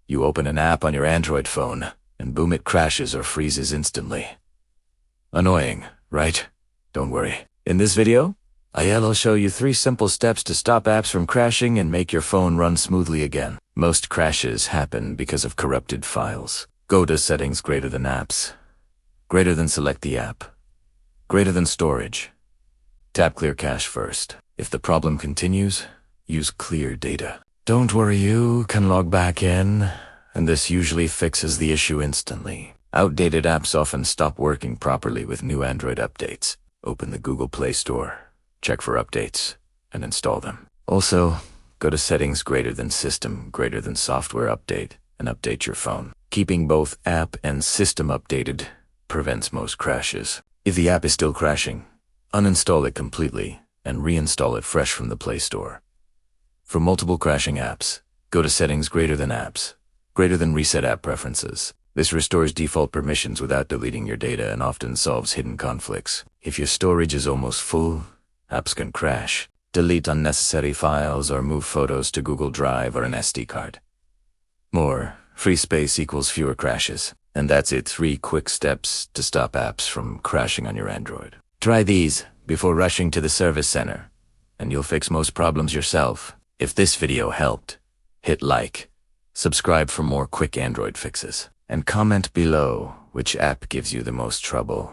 You open an app on your Android phone, and boom, it crashes or freezes instantly. Annoying, right? Don't worry. In this video, I'll show you 3 simple steps to stop apps from crashing and make your phone run smoothly again. Most crashes happen because of corrupted files. Go to Settings greater than Apps. Greater than select the app. Greater than Storage. Tap Clear Cache first. If the problem continues, use Clear Data. Don't worry, you can log back in, and this usually fixes the issue instantly. Outdated apps often stop working properly with new Android updates. Open the Google Play Store, check for updates, and install them. Also, go to Settings greater than System greater than Software Update and update your phone. Keeping both app and system updated prevents most crashes. If the app is still crashing, uninstall it completely and reinstall it fresh from the Play Store. For multiple crashing apps, go to Settings greater than Apps, greater than Reset App Preferences. This restores default permissions without deleting your data and often solves hidden conflicts. If your storage is almost full, apps can crash. Delete unnecessary files or move photos to Google Drive or an SD card. More free space equals fewer crashes. And that's it, 3 quick steps to stop apps from crashing on your Android. Try these before rushing to the service center, and you'll fix most problems yourself. If this video helped, hit like, subscribe for more quick Android fixes, and comment below which app gives you the most trouble.